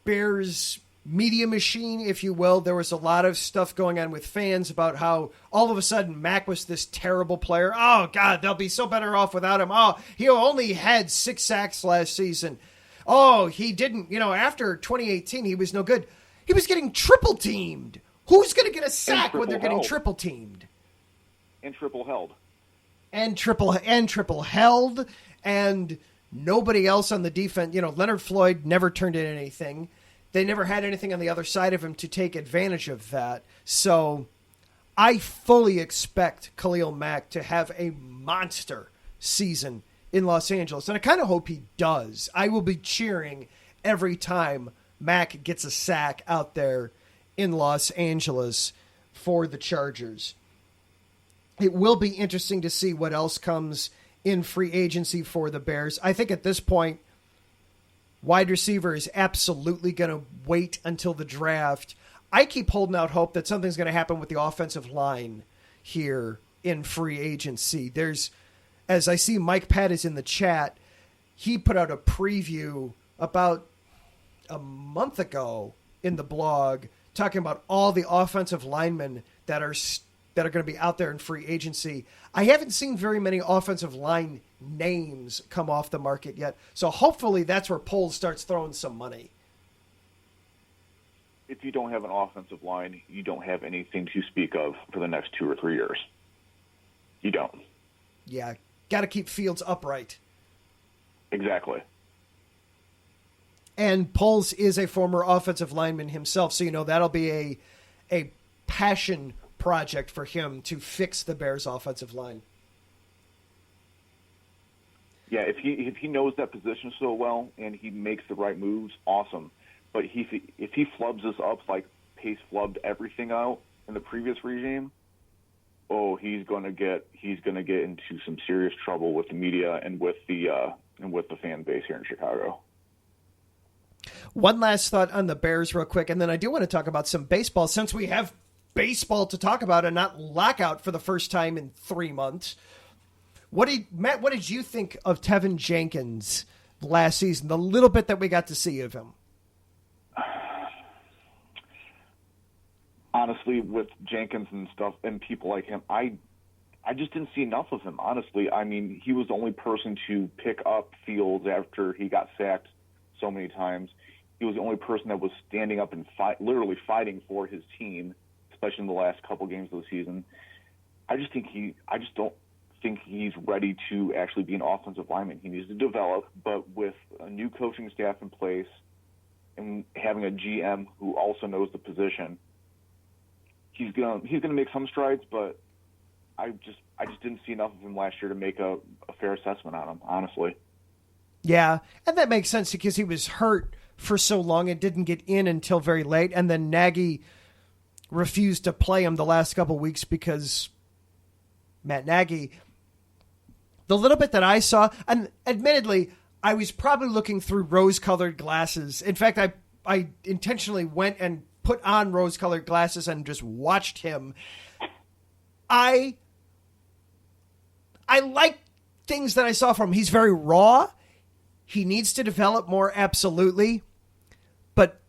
Bears media machine, if you will, there was a lot of stuff going on with fans about how all of a sudden Mack was this terrible player. Oh, God, they'll be so better off without him. Oh, he only had 6 sacks last season. Oh, he didn't, after 2018, he was no good. He was getting triple teamed. Who's going to get a sack when they're getting triple teamed? And triple held. And triple held, and nobody else on the defense. Leonard Floyd never turned in anything. They never had anything on the other side of him to take advantage of that. So I fully expect Khalil Mack to have a monster season in Los Angeles. And I kind of hope he does. I will be cheering every time Mack gets a sack out there in Los Angeles for the Chargers. It will be interesting to see what else comes in free agency for the Bears. I think at this point, wide receiver is absolutely going to wait until the draft. I keep holding out hope that something's going to happen with the offensive line here in free agency. There's, as I see Mike Pat is in the chat, he put out a preview about a month ago in the blog talking about all the offensive linemen that are going to be out there in free agency. I haven't seen very many offensive line names come off the market yet. So hopefully that's where Poles starts throwing some money. If you don't have an offensive line, you don't have anything to speak of for the next 2 or 3 years. You don't. Yeah, got to keep Fields upright. Exactly. And Poles is a former offensive lineman himself, so that'll be a passion project for him to fix the Bears' offensive line. Yeah, if he knows that position so well and he makes the right moves, awesome. But if he flubs us up like Pace flubbed everything out in the previous regime, he's gonna get into some serious trouble with the media and with the fan base here in Chicago. One last thought on the Bears real quick, and then I do want to talk about some baseball since we have baseball to talk about and not lockout for the first time in 3 months. Matt, what did you think of Tevin Jenkins last season, the little bit that we got to see of him? Honestly, with Jenkins and stuff and people like him, I just didn't see enough of him, honestly. I mean, he was the only person to pick up Fields after he got sacked so many times. He was the only person that was standing up and literally fighting for his team, especially in the last couple games of the season. I just don't think he's ready to actually be an offensive lineman. He needs to develop, but with a new coaching staff in place and having a GM who also knows the position, he's gonna make some strides. But I just didn't see enough of him last year to make a fair assessment on him, honestly. Yeah, and that makes sense because he was hurt for so long and didn't get in until very late, and then Nagy refused to play him the last couple of weeks because Matt Nagy, the little bit that I saw, and admittedly, I was probably looking through rose-colored glasses. In fact, I intentionally went and put on rose-colored glasses and just watched him. I like things that I saw from him. He's very raw. He needs to develop more, absolutely. But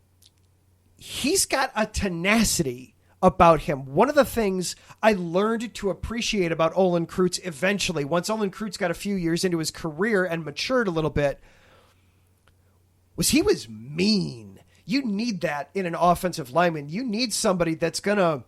he's got a tenacity about him. One of the things I learned to appreciate about Olin Kreutz eventually, once Olin Kreutz got a few years into his career and matured a little bit, was he was mean. You need that in an offensive lineman. You need somebody that's going to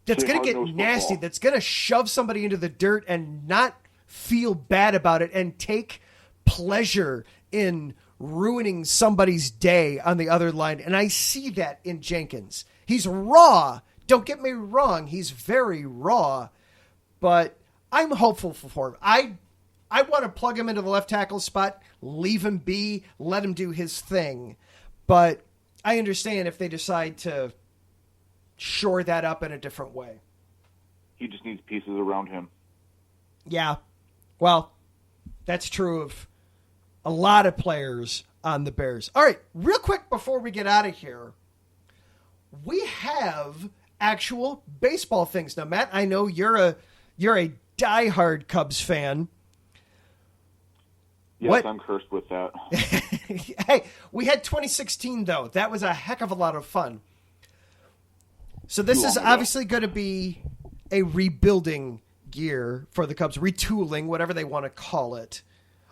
get nasty, that's going to shove somebody into the dirt and not feel bad about it and take pleasure in ruining somebody's day on the other line. And I see that in Jenkins. He's raw. Don't get me wrong. He's very raw, but I'm hopeful for him. I want to plug him into the left tackle spot, leave him be, let him do his thing. But I understand if they decide to shore that up in a different way. He just needs pieces around him. Yeah. Well, that's true of a lot of players on the Bears. All right, real quick before we get out of here, we have actual baseball things. Now, Matt, I know you're a diehard Cubs fan. Yes, I'm cursed with that. Hey, we had 2016, though. That was a heck of a lot of fun. So this is obviously going to be a rebuilding year for the Cubs, retooling, whatever they want to call it.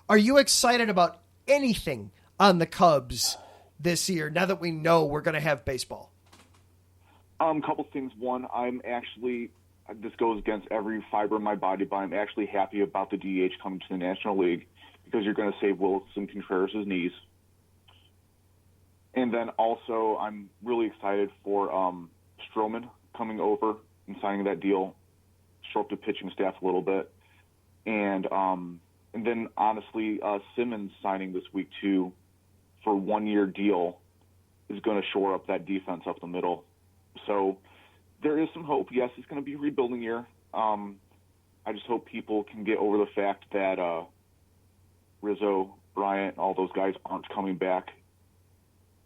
Are you excited about anything on the Cubs this year, now that we know we're going to have baseball? Couple things. One, I'm actually, this goes against every fiber in my body, but I'm actually happy about the DH coming to the National League because you're going to save Wilson Contreras' knees. And then also, I'm really excited for Stroman coming over and signing that deal, show up the pitching staff a little bit. And then, honestly, Simmons signing this week, too, for a one-year deal is going to shore up that defense up the middle. So there is some hope. Yes, it's going to be a rebuilding year. I just hope people can get over the fact that Rizzo, Bryant, all those guys aren't coming back.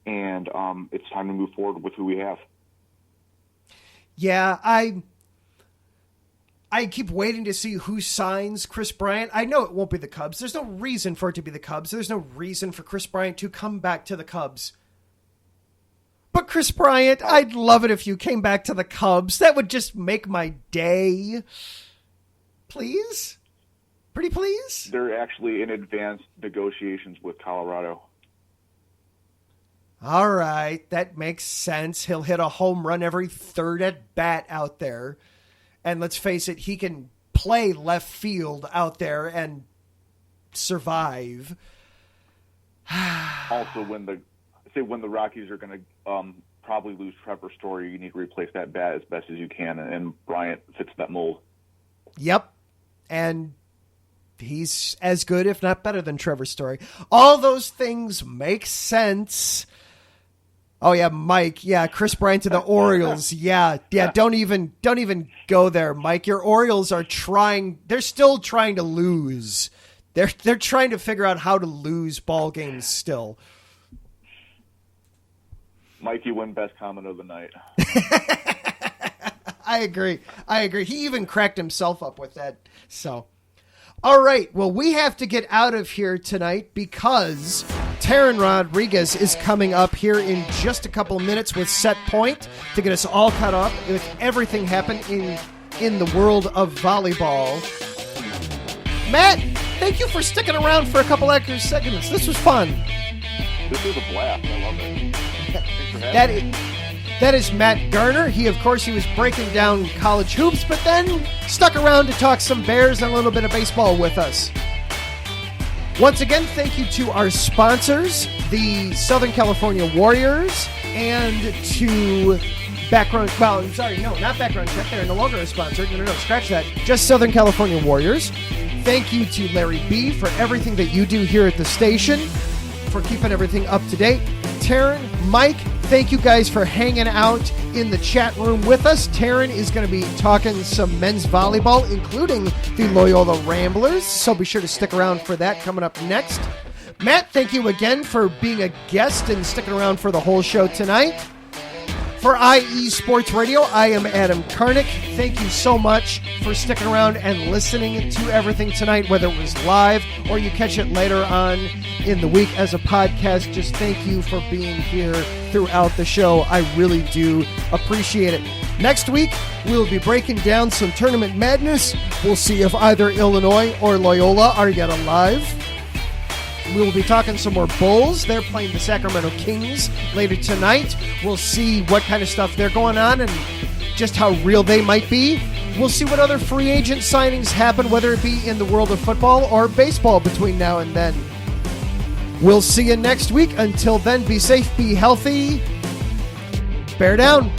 And it's time to move forward with who we have. Yeah, I keep waiting to see who signs Chris Bryant. I know it won't be the Cubs. There's no reason for it to be the Cubs. There's no reason for Chris Bryant to come back to the Cubs. But Chris Bryant, I'd love it if you came back to the Cubs. That would just make my day. Please? Pretty please? They're actually in advanced negotiations with Colorado. All right, that makes sense. He'll hit a home run every third at bat out there. And let's face it, he can play left field out there and survive. Also, when the Rockies are going to probably lose Trevor Story, you need to replace that bat as best as you can, and Bryant fits that mold. Yep, and he's as good, if not better, than Trevor Story. All those things make sense. Oh yeah, Mike. Yeah, Chris Bryant to the Orioles. Yeah. Don't even go there, Mike. Your Orioles are trying. They're still trying to lose. They're trying to figure out how to lose ball games still. Mike, you win best comment of the night. I agree. He even cracked himself up with that. So, all right. Well, we have to get out of here tonight because Taryn Rodriguez is coming up here in just a couple of minutes with Set Point to get us all caught up with everything happening in the world of volleyball. Matt, thank you for sticking around for a couple extra seconds. This was fun. This was a blast. I love it. That is Matt Garner. He was breaking down college hoops, but then stuck around to talk some Bears and a little bit of baseball with us. Once again, thank you to our sponsors, the Southern California Warriors, and to not Background Check. They're no longer a sponsor. No, scratch that. Just Southern California Warriors. Thank you to Larry B. for everything that you do here at the station, for keeping everything up to date. Taryn, Mike, thank you guys for hanging out in the chat room with us. Taryn is going to be talking some men's volleyball, including the Loyola Ramblers, so be sure to stick around for that coming up next. Matt, thank you again for being a guest and sticking around for the whole show tonight. For IE Sports Radio, I am Adam Karnick. Thank you so much for sticking around and listening to everything tonight, whether it was live or you catch it later on in the week as a podcast. Just thank you for being here throughout the show. I really do appreciate it. Next week, we'll be breaking down some tournament madness. We'll see if either Illinois or Loyola are yet alive. We will be talking some more Bulls. They're playing the Sacramento Kings later tonight. We'll see what kind of stuff they're going on and just how real they might be. We'll see what other free agent signings happen, whether it be in the world of football or baseball between now and then. We'll see you next week. Until then, be safe, be healthy. Bear down.